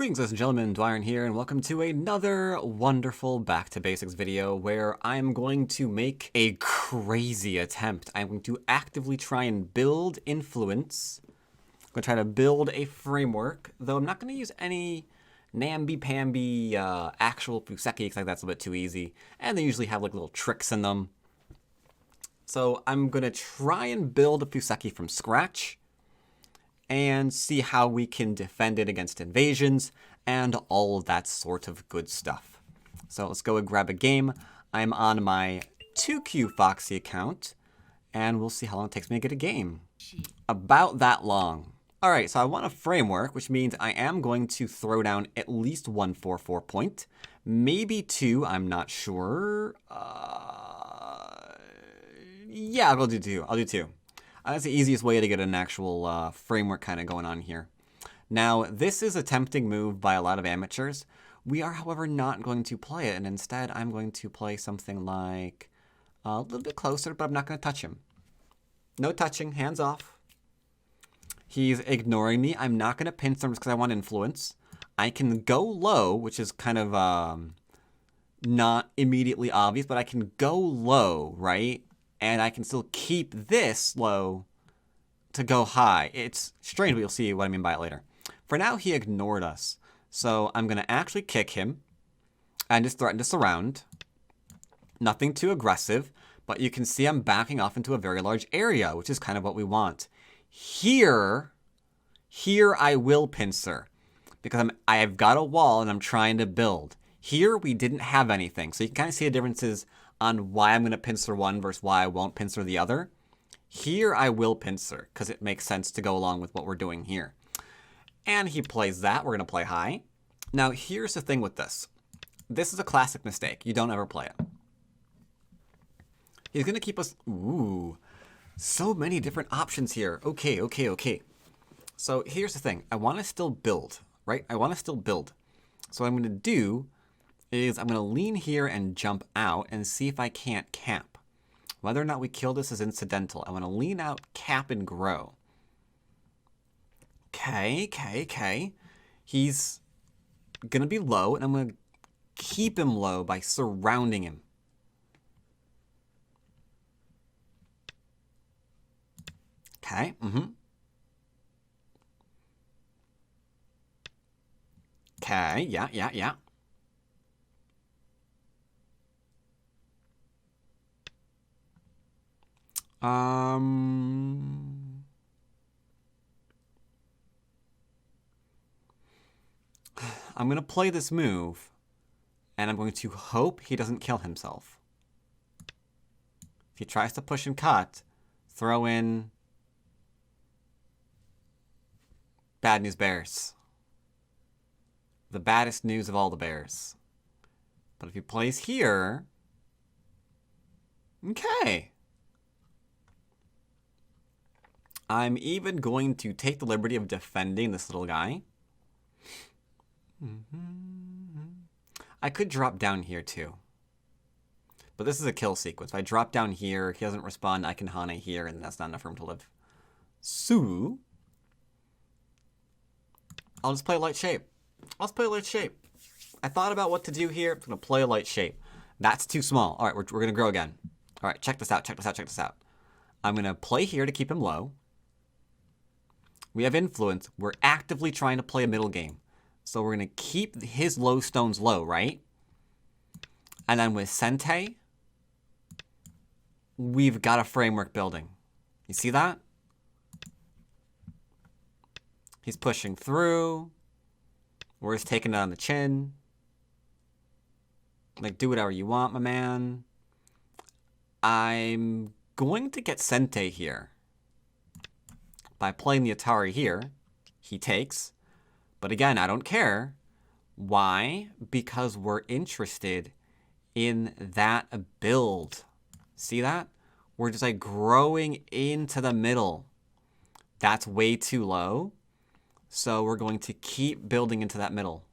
Greetings, ladies and gentlemen, dwyrin here, and welcome to another wonderful Back to Basics video where I'm going to make a crazy attempt. I'm going to actively try and build influence. I'm going to try to build a framework, though I'm not going to use any namby-pamby actual Foxxy, because that's a bit too easy, and they usually have like little tricks in them. So I'm going to try and build a Foxxy from scratch and see how we can defend it against invasions and all of that sort of good stuff. So let's go and grab a game. I'm on my 2Q Foxxy account, and we'll see how long it takes me to get a game. About that long. All right, so I want a framework, which means I am going to throw down at least 144 point, maybe 2, I'm not sure. Yeah, I'll do 2. I'll do 2. That's the easiest way to get an actual framework kind of going on here. Now, this is a tempting move by a lot of amateurs. We are, however, not going to play it, and instead I'm going to play something like a little bit closer, but I'm not going to touch him. No touching, hands off. He's ignoring me. I'm not going to pincer him just because I want influence. I can go low, which is kind of not immediately obvious, but I can go low, right? And I can still keep this low to go high. It's strange, but you'll see what I mean by it later. For now, he ignored us. So I'm going to actually kick him and just threaten to surround. Nothing too aggressive, but you can see I'm backing off into a very large area, which is kind of what we want. Here I will pincer because I've got a wall and I'm trying to build. Here we didn't have anything, so you can kind of see the differences on why I'm going to pincer one versus why I won't pincer the other. Here I will pincer because it makes sense to go along with what we're doing here. And he plays that. We're going to play high. Now here's the thing with this. This is a classic mistake. You don't ever play it. He's going to keep us... Ooh. So many different options here. Okay. So here's the thing. I want to still build, right? I want to still build. So what I'm going to do is I'm going to lean here and jump out and see if I can't cap. Whether or not we kill this is incidental. I want to lean out, cap, and grow. Okay. He's going to be low, and I'm going to keep him low by surrounding him. Okay, Okay, yeah. I'm going to play this move, and I'm going to hope he doesn't kill himself. If he tries to push and cut, throw in bad news bears. The baddest news of all the bears. But if he plays here, okay. I'm even going to take the liberty of defending this little guy. I could drop down here too. But this is a kill sequence. If I drop down here, he doesn't respond, I can Hane here, and that's not enough for him to live. So, I'll just play a light shape. I thought about what to do here. I'm going to play a light shape. That's too small. All right, we're going to grow again. All right, check this out. I'm going to play here to keep him low. We have influence. We're actively trying to play a middle game. So we're going to keep his low stones low, right? And then with Sente, we've got a framework building. You see that? He's pushing through. We're just taking it on the chin. Like, do whatever you want, my man. I'm going to get Sente here. By playing the Atari here, he takes. But again, I don't care. Why? Because we're interested in that build. See that? We're just like growing into the middle. That's way too low. So we're going to keep building into that middle.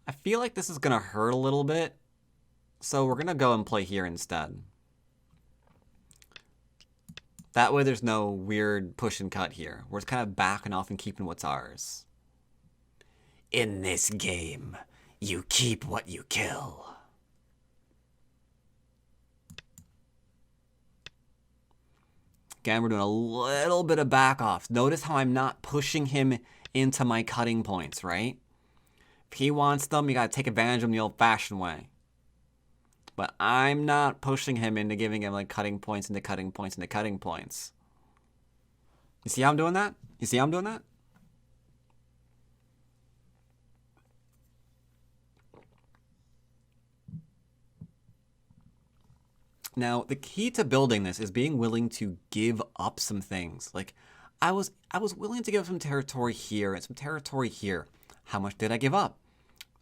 I feel like this is going to hurt a little bit. So we're going to go and play here instead. That way there's no weird push and cut here. We're just kind of backing off and keeping what's ours. In this game, you keep what you kill. Again, we're doing a little bit of back off. Notice how I'm not pushing him into my cutting points, right? If he wants them, you gotta take advantage of them the old-fashioned way. But I'm not pushing him into giving him like cutting points into cutting points into cutting points. You see how I'm doing that? You see how I'm doing that? Now, the key to building this is being willing to give up some things. Like, I was willing to give up some territory here and some territory here. How much did I give up?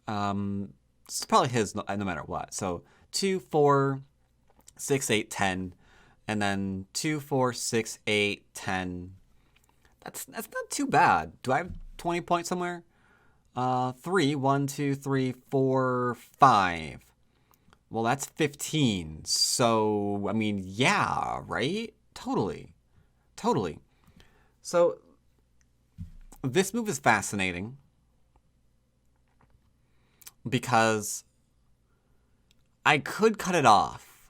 It's probably his no matter what. So 2, 4, 6, 8, 10, and then 2, 4, 6, 8, 10. That's not too bad. Do I have 20 points somewhere? 3, 1, 2, 3, 4, 5. Well, that's 15. So, I mean, yeah, right? Totally. Totally. So, this move is fascinating because I could cut it off,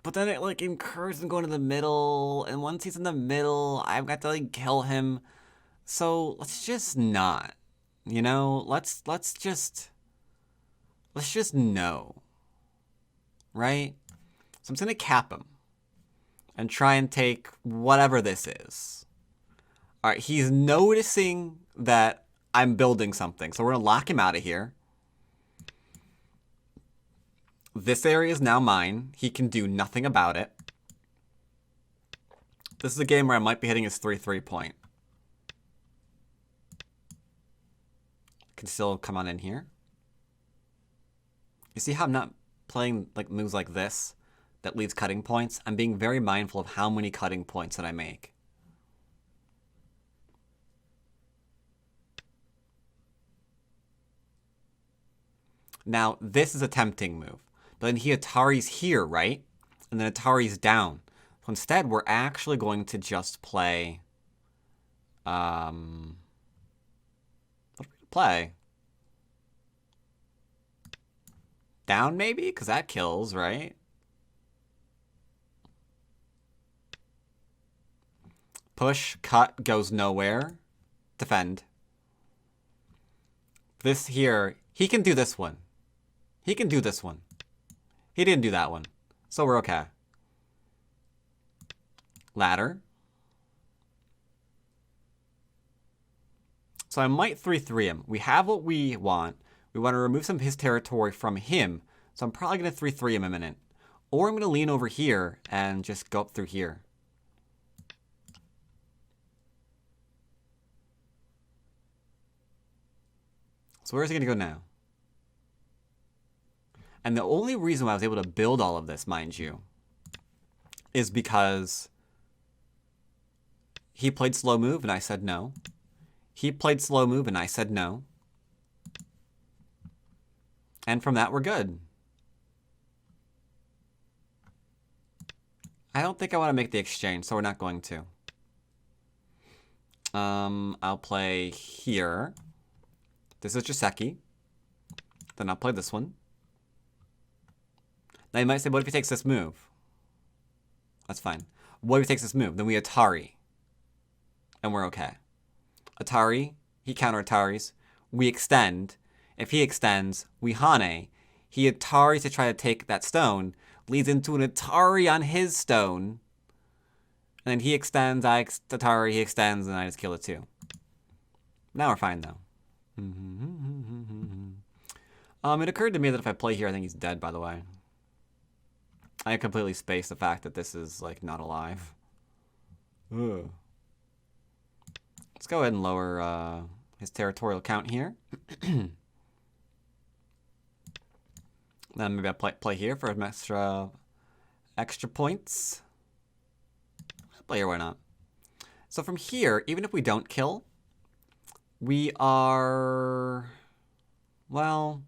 but then it like encourages him going to the middle, and once he's in the middle, I've got to like kill him. So, let's just not. You know, let's just know. Right? So I'm just going to cap him and try and take whatever this is. All right, he's noticing that I'm building something, so we're going to lock him out of here. This area is now mine. He can do nothing about it. This is a game where I might be hitting his 3-3 point. Can still come on in here. You see how I'm not playing like moves like this that leaves cutting points? I'm being very mindful of how many cutting points that I make. Now, this is a tempting move. But then he Atari's here, right? And then Atari's down. So instead, we're actually going to just play... what are we going to play? Down, maybe? Because that kills, right? Push, cut, goes nowhere. Defend. This here, he can do this one. He can do this one. He didn't do that one. So we're okay. Ladder. So I might 3-3 him. We have what we want. We want to remove some of his territory from him. So I'm probably going to 3-3 him a minute. Or I'm going to lean over here and just go up through here. So where's he going to go now? And the only reason why I was able to build all of this, mind you, is because he played slow move and I said no. He played slow move and I said no. And from that, we're good. I don't think I want to make the exchange, so we're not going to. I'll play here. This is Joseki. Then I'll play this one. Now you might say, what if he takes this move? That's fine. What if he takes this move? Then we Atari. And we're okay. Atari, he counter Ataris. We extend. If he extends, we Hane. He Ataris to try to take that stone. Leads into an Atari on his stone. And then he extends, I Atari, he extends, and I just kill it too. Now we're fine though. It occurred to me that if I play here, I think he's dead, by the way. I completely spaced the fact that this is, like, not alive. Ugh. Let's go ahead and lower his territorial count here. Then maybe I'll play here for some extra points. Play here, why not? So from here, even if we don't kill, we are... Well,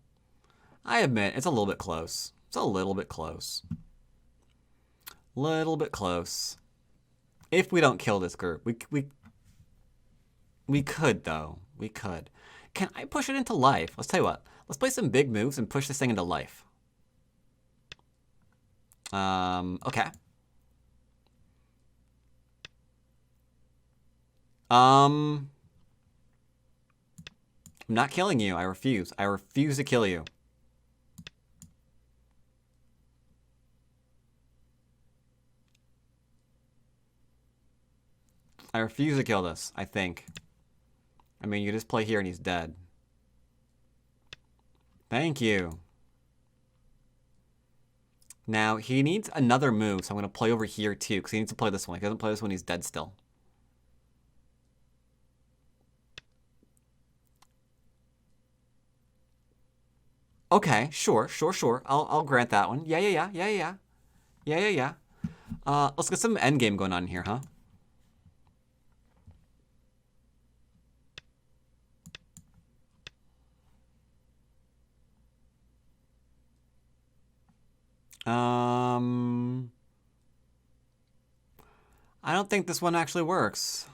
I admit, it's a little bit close. It's a little bit close. Little bit close. If we don't kill this group. We could, though. We could. Can I push it into life? Let's tell you what. Let's play some big moves and push this thing into life. Okay. I'm not killing you. I refuse. I refuse to kill you. I refuse to kill this, I think. I mean, you just play here and he's dead. Thank you. Now, he needs another move, so I'm going to play over here too, because he needs to play this one. If he doesn't play this one, he's dead still. Okay, sure. I'll grant that one. Yeah. Let's get some endgame going on here, huh? I don't think this one actually works.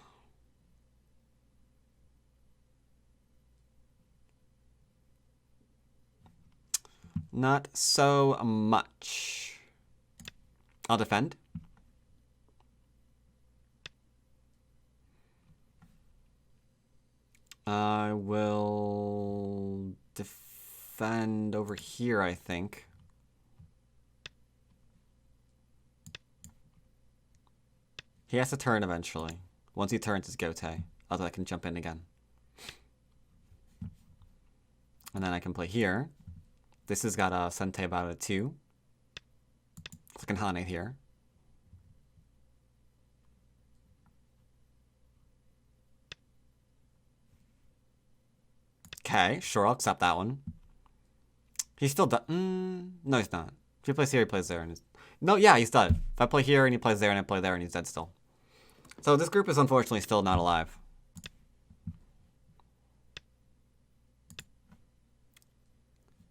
Not so much. I'll defend. I will defend over here, I think. He has to turn eventually. Once he turns, it's Gote. Otherwise, I can jump in again. And then I can play here. This has got a Sente about a 2. So I can Hane here. Okay, sure, I'll accept that one. He's still done. No, he's not. If he plays here, he plays there. And no, yeah, he's dead. If I play here and he plays there and I play there and he's dead still. So this group is unfortunately still not alive.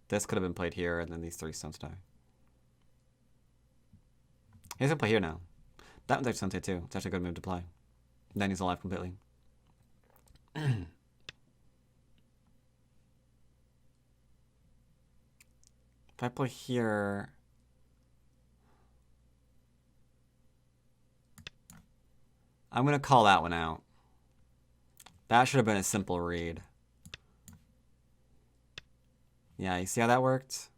This could have been played here, and then these 3 stones die. He doesn't play here now. That one's actually Sente too. It's actually a good move to play. And then he's alive completely. If I play here... I'm going to call that one out. That should have been a simple read. Yeah, you see how that worked?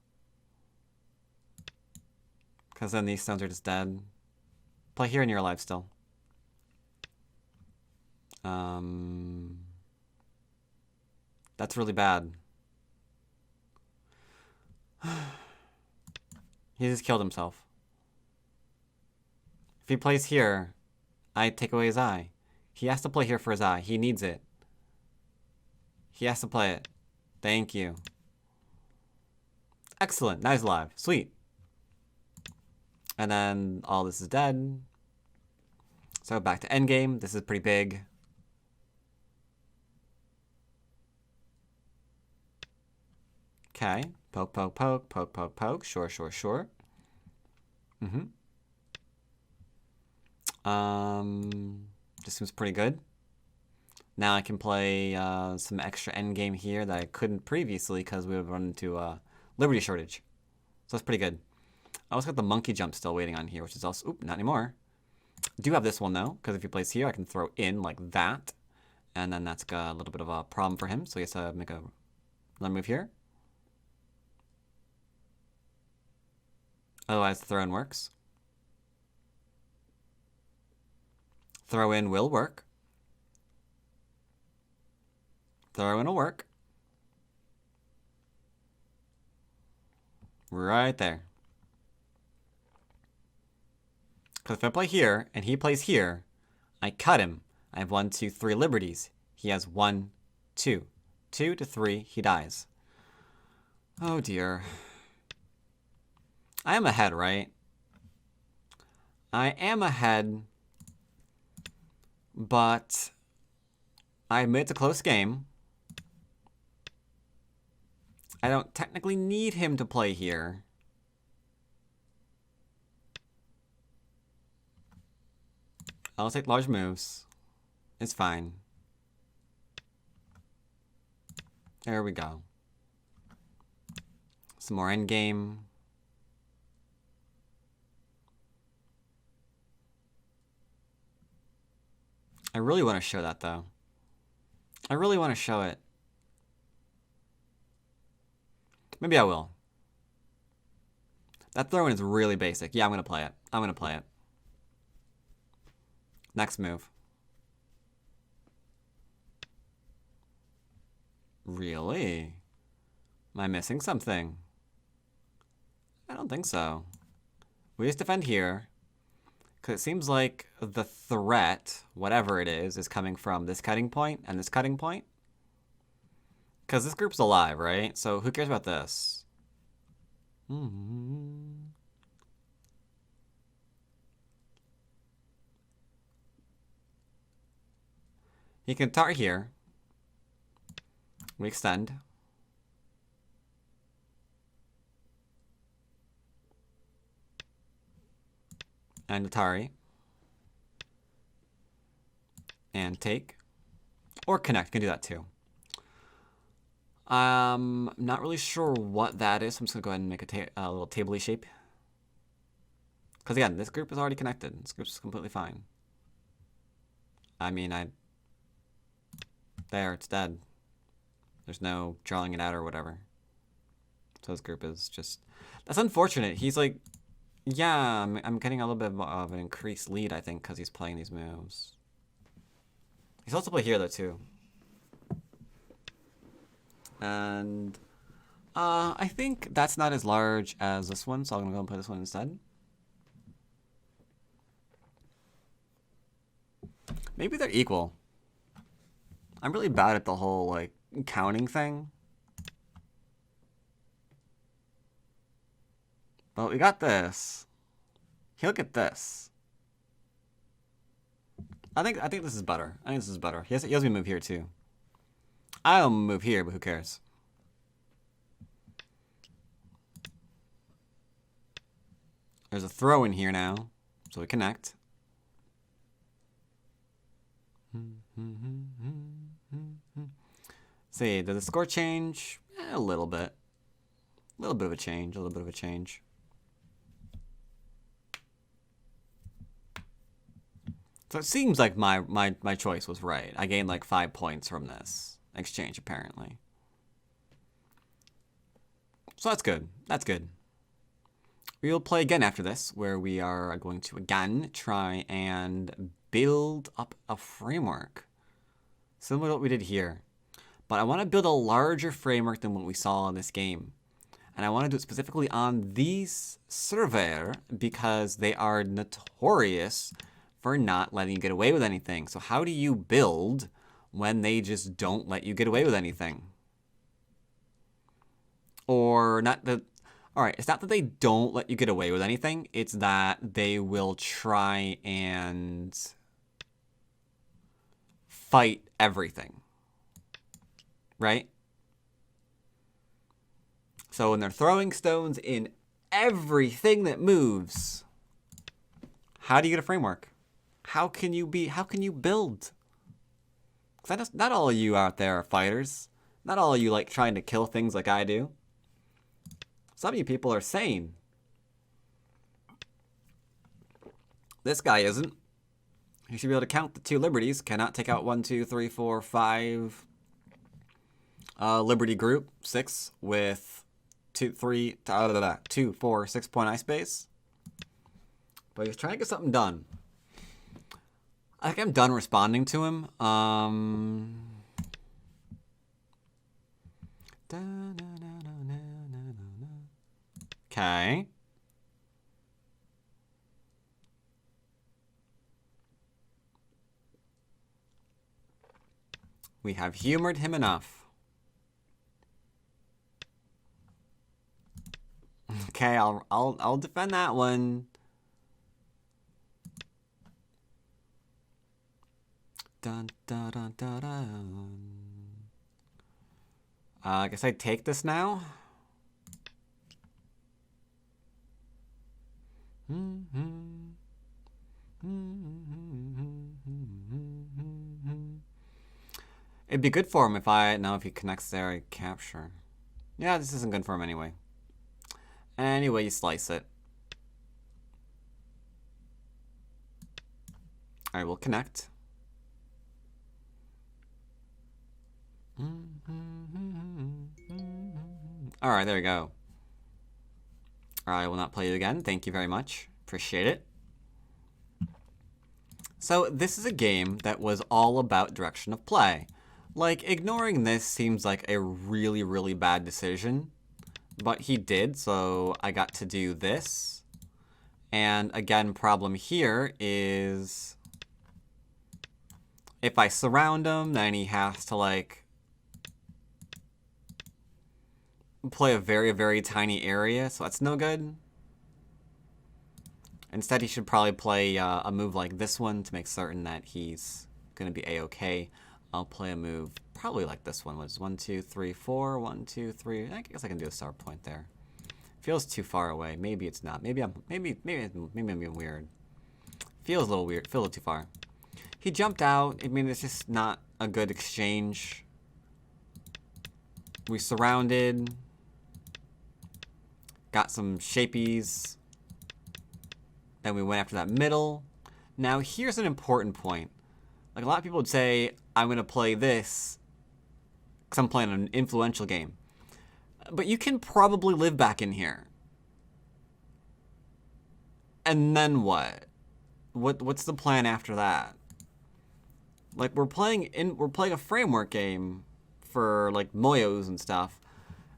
Because then these stones are just dead. Play here and you're alive still. That's really bad. He just killed himself. If he plays here, I take away his eye. He has to play here for his eye. He needs it. He has to play it. Thank you. Excellent. Now he's alive. Sweet. And then all this is dead. So back to endgame. This is pretty big. Okay. Poke, poke, poke, poke, poke, poke. Sure. This seems pretty good. Now I can play some extra endgame here that I couldn't previously because we would run into Liberty shortage. So that's pretty good. I also got the monkey jump still waiting on here, which is also... Oop, not anymore. I do have this one, though, because if he plays here, I can throw in like that. And then that's got a little bit of a problem for him, so he has to make another move here. Otherwise, the throw-in works. Throw-in will work. Throw-in will work. Right there. Because if I play here, and he plays here, I cut him. I have 1, 2, 3 liberties. He has 1, 2. 2 to 3, he dies. Oh dear. I am ahead, right? I am ahead, but I admit it's a close game. I don't technically need him to play here. I'll take large moves. It's fine. There we go. Some more endgame. I really want to show that, though. I really want to show it. Maybe I will. That throw-in is really basic. Yeah, I'm going to play it. I'm going to play it. Next move. Really? Am I missing something? I don't think so. We just defend here. Because it seems like the threat, whatever it is coming from this cutting point and this cutting point. Because this group's alive, right? So who cares about this? He can tar here. We extend. And Atari. And take. Or connect. Can do that too. I'm not really sure what that is. So I'm just going to go ahead and make a little table-y shape. Because again, this group is already connected. This group's completely fine. I mean, there, it's dead. There's no drawing it out or whatever. So this group is just... That's unfortunate. He's like... Yeah, I'm getting a little bit of an increased lead, I think, because he's playing these moves. He's also play here, though, too. And... I think that's not as large as this one, so I'm going to go and play this one instead. Maybe they're equal. I'm really bad at the whole, like, counting thing. But we got this. He'll get this. I think this is better. I think this is better. He has me move here too. I'll move here, but who cares? There's a throw in here now, so we connect. See, does the score change? A little bit. A little bit of a change. A little bit of a change. So it seems like my choice was right. I gained like 5 points from this exchange, apparently. So that's good. That's good. We will play again after this, where we are going to again try and build up a framework. Similar to what we did here. But I want to build a larger framework than what we saw in this game. And I want to do it specifically on these server because they are notorious for not letting you get away with anything. So how do you build when they just don't let you get away with anything? Or not that... Alright, it's not that they don't let you get away with anything. It's that they will try and fight everything. Right? So when they're throwing stones in everything that moves, how do you get a framework? How can you build? Because not all of you out there are fighters. Not all of you like trying to kill things like I do. Some of you people are sane. This guy isn't. He should be able to count the 2 liberties. Cannot take out 1, 2, 3, 4, 5 liberty group. 6 with 2, 4, 6 point ice base. But he's trying to get something done. I think I'm done responding to him. Okay. We have humored him enough. Okay, I'll defend that one. Dun, dun, dun, dun, dun. I guess I take this now. It'd be good for him if he connects there, I capture. Yeah, this isn't good for him anyway. Anyway, you slice it. Alright, we'll connect. Alright, there we go. I will not play you again. Thank you very much. Appreciate it. So this is a game that was all about direction of play. Like, ignoring this seems like a really, really bad decision. But he did, so I got to do this. And again, problem here is if I surround him, then he has to, like, play a very, very tiny area, so that's no good. Instead, he should probably play a move like this one to make certain that he's going to be A-okay. I'll play a move probably like this one, which is 1, 2, 3, 4, 1, 2, 3. I guess I can do a start point there. Feels too far away. Maybe it's not. Maybe I'm being weird. Feels a little weird. Feels a little too far. He jumped out. I mean, it's just not a good exchange. We surrounded. Got some shapies. Then we went after that middle. Now, here's an important point. Like, a lot of people would say, I'm going to play this because I'm playing an influential game. But you can probably live back in here. And then what? What's the plan after that? Like, we're playing a framework game for, like, Moyos and stuff.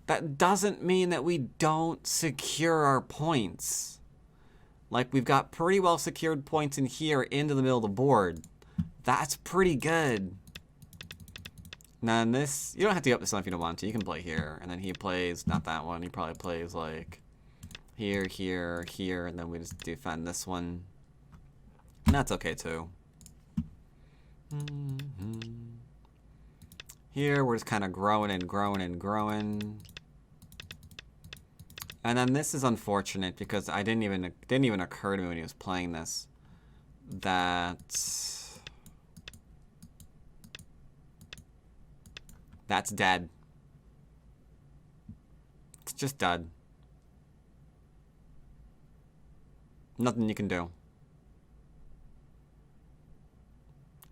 That doesn't mean that we don't secure our points. Like, we've got pretty well secured points in here into the middle of the board. That's pretty good. Now, in this, you don't have to go up this one if you don't want to. You can play here. And then he plays, not that one. He probably plays, like, here, here, here. And then we just defend this one. And that's okay, too. Here, we're just kind of growing and growing and growing. And then this is unfortunate because it didn't even occur to me when he was playing this that that's dead. It's just dead. Nothing you can do.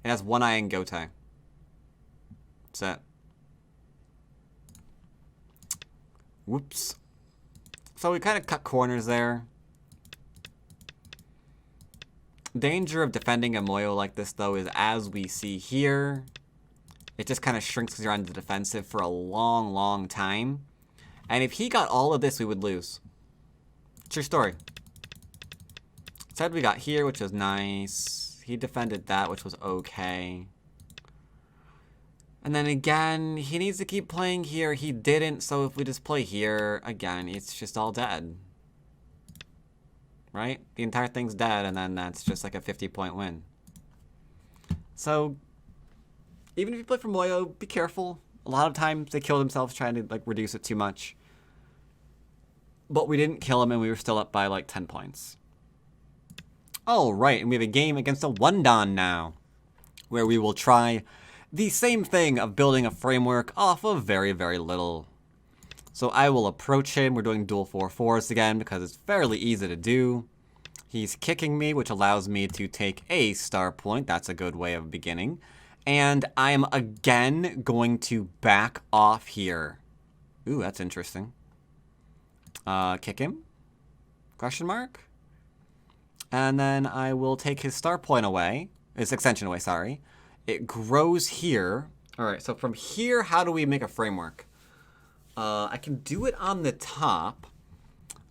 It has one eye and goatee. That's it. Whoops. So we kind of cut corners there. Danger of defending a Moyo like this, though, is as we see here, it just kind of shrinks because you're on the defensive for a long, long time. And if he got all of this, we would lose. True story. Instead, we got here, which was nice. He defended that, which was okay. And then again, he needs to keep playing here. He didn't, so if we just play here, again, it's just all dead. Right? The entire thing's dead, and then that's just like a 50-point win. So, even if you play for Moyo, be careful. A lot of times they kill themselves trying to like reduce it too much. But we didn't kill him, and we were still up by like 10 points. All right, and we have a game against a Wondan now, where we will try the same thing of building a framework off of very, very little. So I will approach him. We're doing dual 4/4s again because it's fairly easy to do. He's kicking me, which allows me to take a star point. That's a good way of beginning. And I'm again going to back off here. Ooh, that's interesting. Kick him? Question mark? And then I will take his star point away. His extension away, sorry. It grows here. All right, so from here, how do we make a framework? I can do it on the top.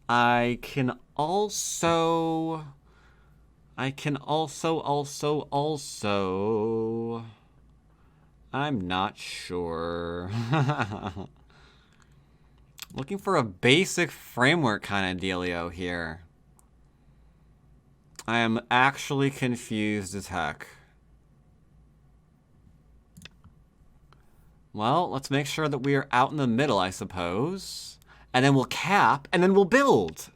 I can also... I'm not sure. Looking for a basic framework kind of dealio here. I am actually confused as heck. Well, let's make sure that we are out in the middle, I suppose. And then we'll cap, and then we'll build.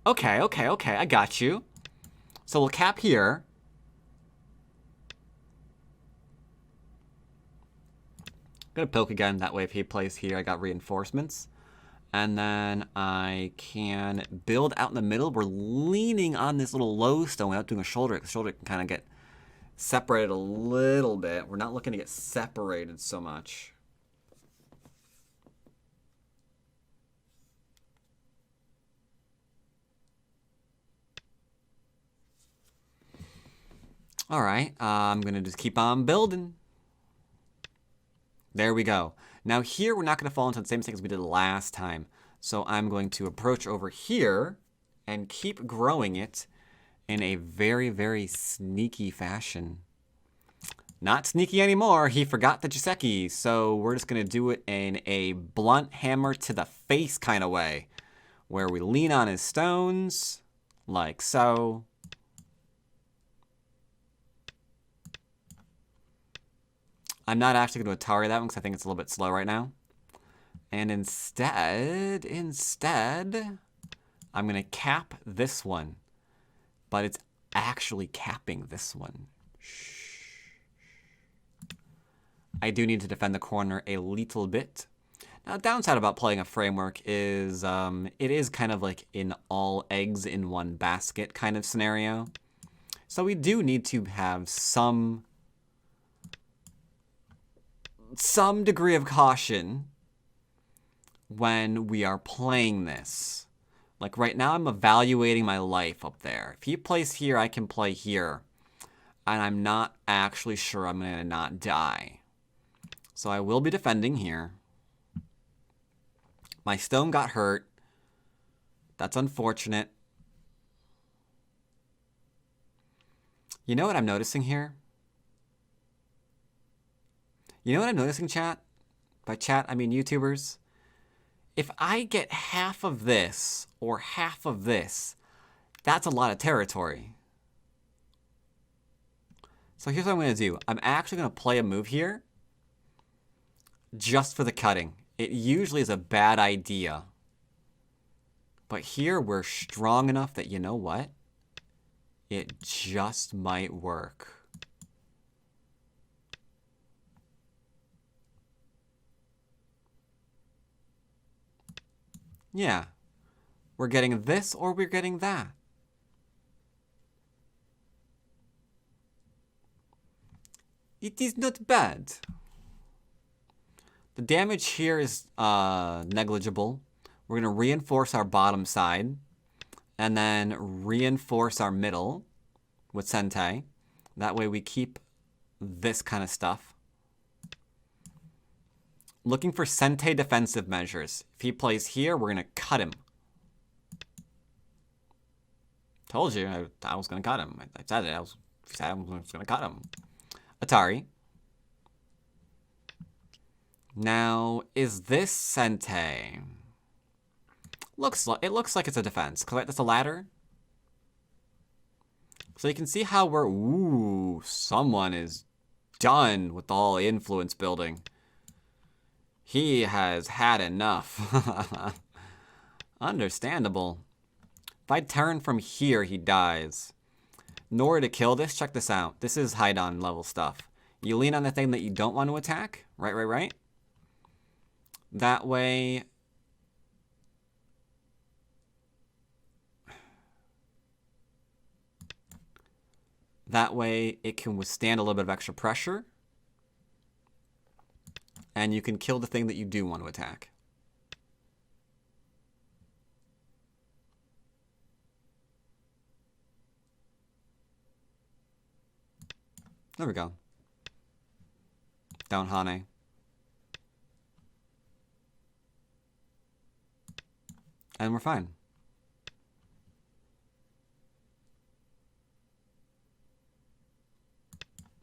Okay, I got you. So we'll cap here. going to poke again. That way if he plays here, I got reinforcements. And then I can build out in the middle. We're leaning on this little low stone without doing a shoulder. The shoulder can kind of get separated a little bit. We're not looking to get separated so much. All right, I'm going to just keep on building. There we go. Now here, we're not going to fall into the same thing as we did last time. So I'm going to approach over here and keep growing it in a very, very sneaky fashion. Not sneaky anymore. He forgot the Jiseki. So we're just going to do it in a blunt hammer to the face kind of way, where we lean on his stones, like so. I'm not actually going to Atari that one because I think it's a little bit slow right now. And instead, I'm going to cap this one. But it's actually capping this one. Shh. I do need to defend the corner a little bit. Now, the downside about playing a framework is it is kind of like an all eggs in one basket kind of scenario. So we do need to have some degree of caution when we are playing this. Like right now, I'm evaluating my life up there. If he plays here, I can play here. And I'm not actually sure I'm going to not die. So I will be defending here. My stone got hurt. That's unfortunate. You know what I'm noticing here? You know what I'm noticing, chat? By chat, I mean YouTubers. If I get half of this or half of this, that's a lot of territory. So here's what I'm going to do. I'm actually going to play a move here just for the cutting. It usually is a bad idea. But here we're strong enough that, you know what? It just might work. Yeah. We're getting this or we're getting that. It is not bad. The damage here is negligible. We're going to reinforce our bottom side and then reinforce our middle with Sentei. That way we keep this kind of stuff. Looking for Sentei defensive measures. If he plays here, we're going to cut him. Told you I was going to cut him. I said it. I was going to cut him. Atari. Now, is this Sentei? It looks like it's a defense. Correct? That's a ladder. So you can see how we're... Ooh, someone is done with all influence building. He has had enough. Understandable. If I turn from here, he dies. In order to kill this, check this out. This is Haidon level stuff. You lean on the thing that you don't want to attack. Right. That way... That way, it can withstand a little bit of extra pressure. And you can kill the thing that you do want to attack. There we go. Down Hane. And we're fine.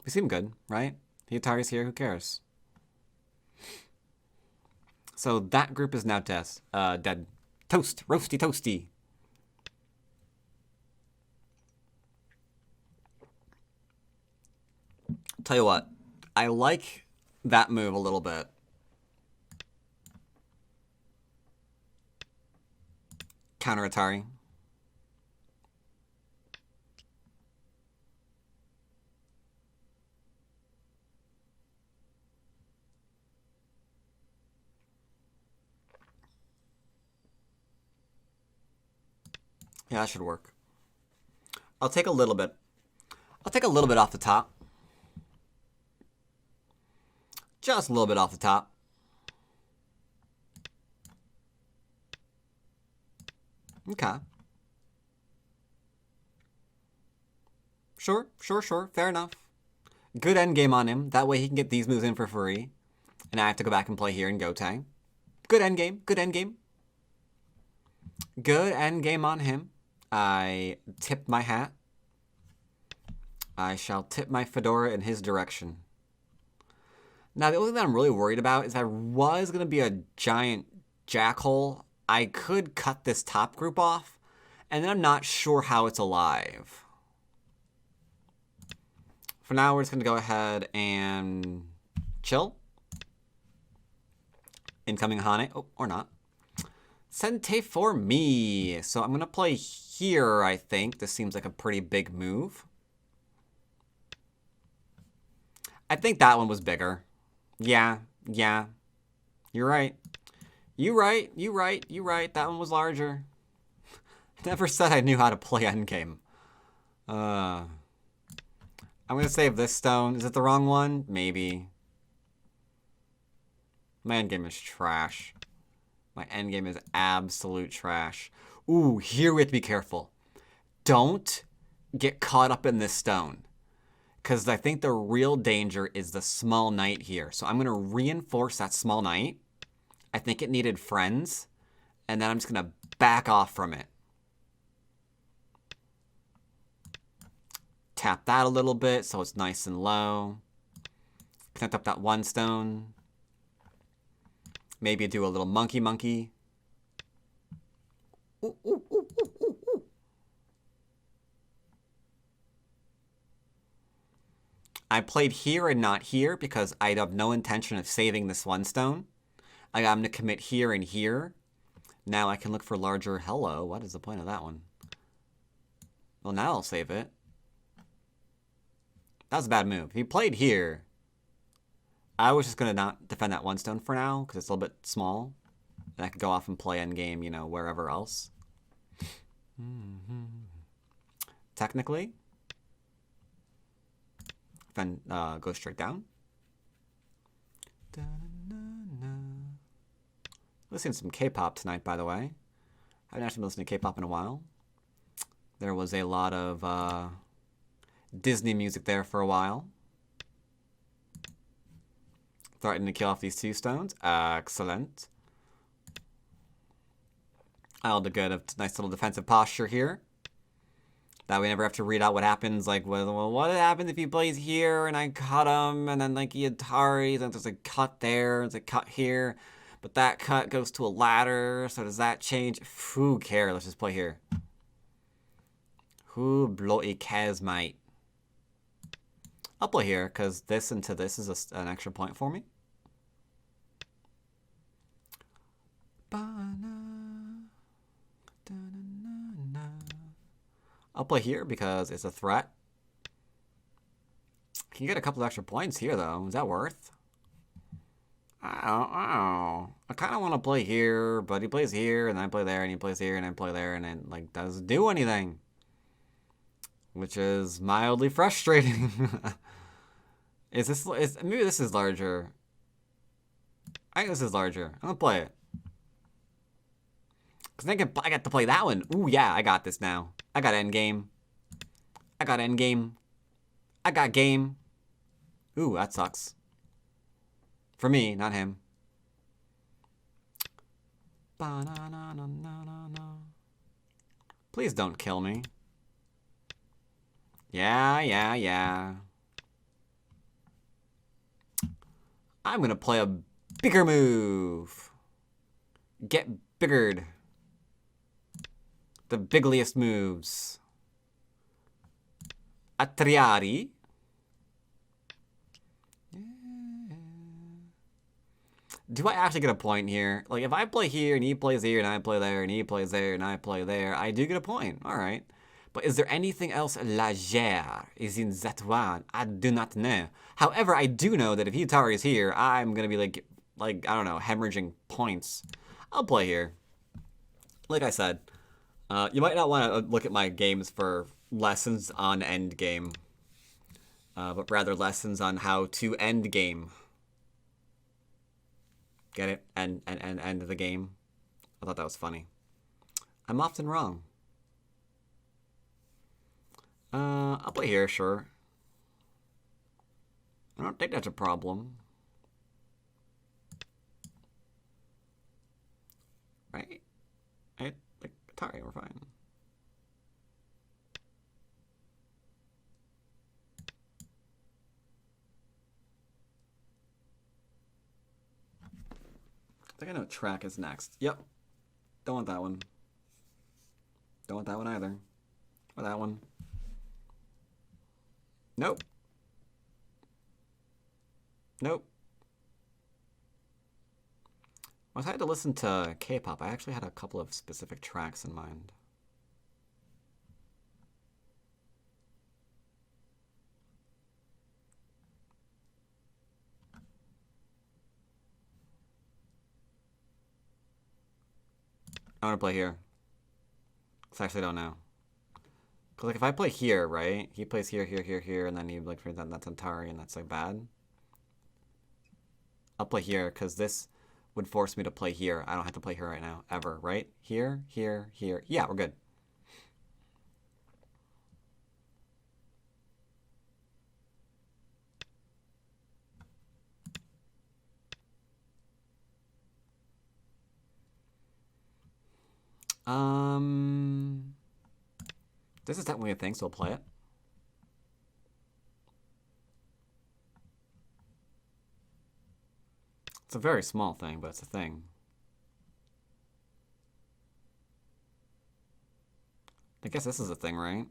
We seem good, right? The Atari's here, who cares? So that group is now dead. Toast. Roasty toasty. Tell you what, I like that move a little bit. Counter Atari. Yeah, that should work. I'll take a little bit. I'll take a little bit off the top. Just a little bit off the top. Okay. Sure. Fair enough. Good endgame on him. That way he can get these moves in for free. And I have to go back and play here in Gotang. Good endgame. Good endgame. Good endgame on him. I tip my hat. I shall tip my fedora in his direction. Now, the only thing that I'm really worried about is if I was going to be a giant jackhole, I could cut this top group off, and then I'm not sure how it's alive. For now, we're just going to go ahead and chill. Incoming Hane. Oh, or not. Sente for me. So I'm going to play here, I think. This seems like a pretty big move. I think that one was bigger. Yeah. You're right. You right. That one was larger. Never said I knew how to play endgame. I'm going to save this stone. Is it the wrong one? Maybe. My endgame is trash. My endgame is absolute trash. Ooh, here we have to be careful. Don't get caught up in this stone. Because I think the real danger is the small knight here. So I'm going to reinforce that small knight. I think it needed friends. And then I'm just going to back off from it. Tap that a little bit so it's nice and low. Connect up that one stone. Maybe do a little monkey. Ooh. I played here and not here because I have no intention of saving this one stone. I'm going to commit here and here. Now I can look for larger. Hello, what is the point of that one? Well, now I'll save it. That was a bad move. If he played here, I was just going to not defend that one stone for now because it's a little bit small. And I could go off and play endgame, wherever else. Technically. Then go straight down. Listening to some K-pop tonight, by the way. I haven't actually been listening to K-pop in a while. There was a lot of Disney music there for a while. Threatening to kill off these 2 stones. Excellent. I'll do good. A nice little defensive posture here. That we never have to read out what happens. Like, well, what happens if he plays here and I cut him and then like he Ataris and there's a cut there, there's a cut here, but that cut goes to a ladder. So does that change? Who cares? Let's just play here. Who bloody cares, mate? I'll play here because this into this is an extra point for me. I'll play here because it's a threat. Can you get a couple of extra points here, though? Is that worth? I don't know. I kind of want to play here, but he plays here, and then I play there, and he plays here, and I play there, and it, like, doesn't do anything. Which is mildly frustrating. Maybe this is larger. I think this is larger. I'm going to play it. Because I get to play that one. Ooh, yeah, I got this now. I got endgame. I got game. Ooh, that sucks. For me, not him. Please don't kill me. Yeah. I'm gonna play a bigger move. Get biggered. The bigliest moves. Atriari. Do I actually get a point here? Like, if I play here, and he plays here, and I play there, and he plays there, and I play there, I do get a point. All right. But is there anything else légère is in that one? I do not know. However, I do know that if Hitari is here, I'm going to be like, I don't know, hemorrhaging points. I'll play here. Like I said, You might not want to look at my games for lessons on endgame, but rather lessons on how to end game. Get it? End the game. I thought that was funny. I'm often wrong. I'll play here, sure. I don't think that's a problem. Right? Like, Atari, we're fine. I think I know what track is next. Yep. Don't want that one. Don't want that one either. Or that one. Nope. Nope. When I had to listen to K-pop, I actually had a couple of specific tracks in mind. I want to play here. I actually don't know. Because, like, if I play here, right? He plays here, here, here, here, and then he, like, that's Atari, and that's, like, bad. I'll play here, because this would force me to play here. I don't have to play here right now, ever, right? Here, here, here. Yeah, we're good. This is technically a thing, so I'll play it. It's a very small thing, but it's a thing. I guess this is a thing, right?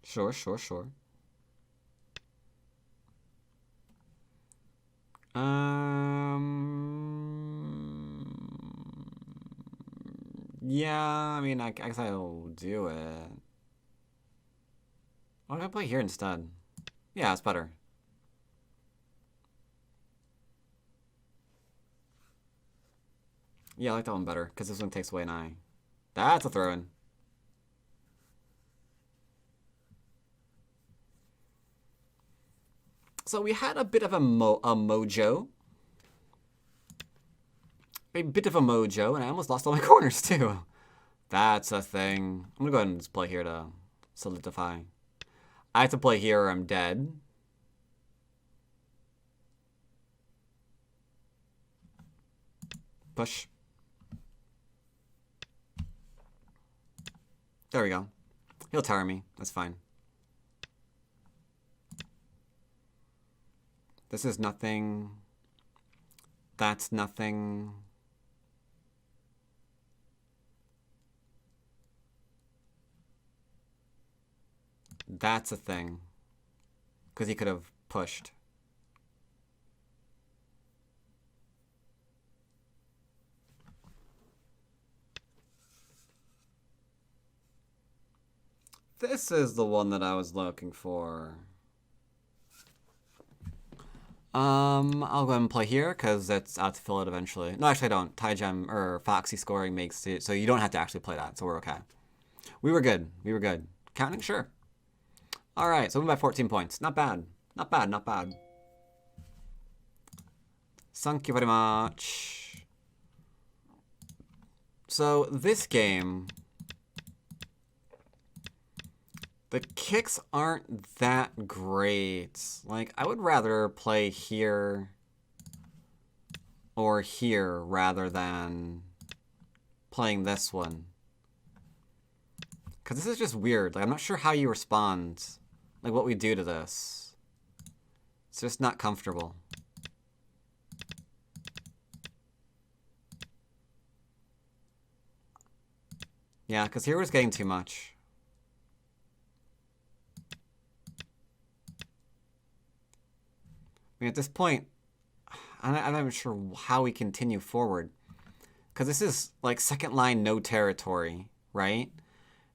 Sure, sure, sure. Yeah, I mean, I guess I'll do it. Why don't I play here instead? Yeah, it's better. Yeah, I like that one better, because this one takes away an eye. That's a throw-in. So we had a bit of a mojo. A bit of a mojo, and I almost lost all my corners, too. That's a thing. I'm gonna go ahead and just play here to solidify. I have to play here or I'm dead. Push. There we go. He'll tower me. That's fine. This is nothing. That's nothing. That's a thing. Because he could have pushed. This is the one that I was looking for. I'll go ahead and play here because that's out to fill it eventually. No, actually I don't. Tie gem or Foxxy scoring makes it so you don't have to actually play that, so we're okay. We were good. We were good. Counting? Sure. All right, so we by 14 points. Not bad. Not bad, not bad. Thank you very much. So this game, the kicks aren't that great. Like, I would rather play here or here rather than playing this one. Because this is just weird. Like, I'm not sure how you respond. Like, what we do to this. It's just not comfortable. Yeah, because here was getting too much. I mean, at this point, I'm not even sure how we continue forward. Because this is, like, second line, no territory, right?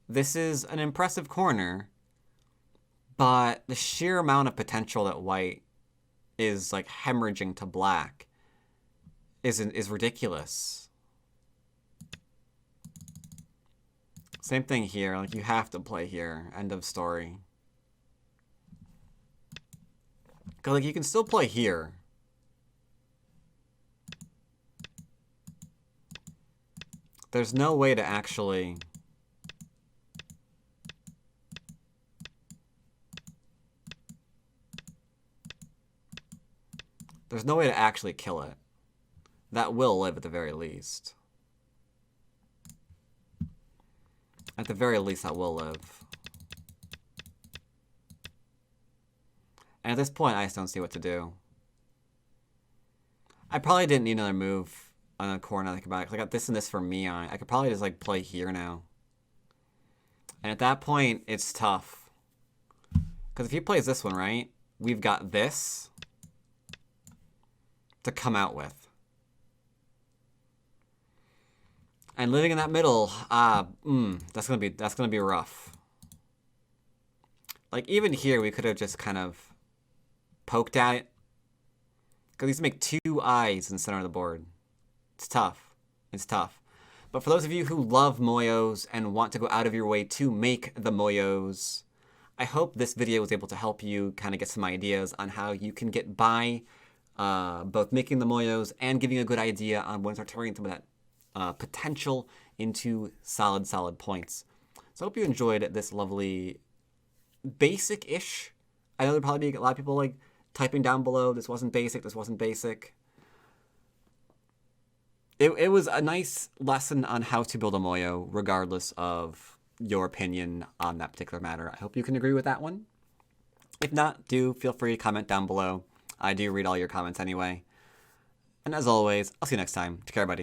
This is an impressive corner, but the sheer amount of potential that white is like hemorrhaging to black is ridiculous. Same thing here, like you have to play here. End of story. Cause like you can still play here. There's no way to actually... There's no way to actually kill it. That will live at the very least. At the very least, that will live. And at this point, I just don't see what to do. I probably didn't need another move on the core now that I think about it, 'cause I got this and this for me on it. I could probably just like play here now. And at that point, it's tough. Because if he plays this one, right, we've got this to come out with. And living in that middle, that's gonna be rough. Like even here, we could have just kind of poked at it. Because these make 2 eyes in the center of the board. It's tough. It's tough. But for those of you who love Moyos and want to go out of your way to make the Moyos, I hope this video was able to help you kind of get some ideas on how you can get by both making the Moyos and giving you a good idea on when to start turning some of that potential into solid points. So I hope you enjoyed this lovely basic-ish. I know there'll probably be a lot of people like typing down below, this wasn't basic, this wasn't basic. It was a nice lesson on how to build a Moyo, regardless of your opinion on that particular matter. I hope you can agree with that one. If not, do feel free to comment down below. I do read all your comments anyway. And as always, I'll see you next time. Take care, buddy.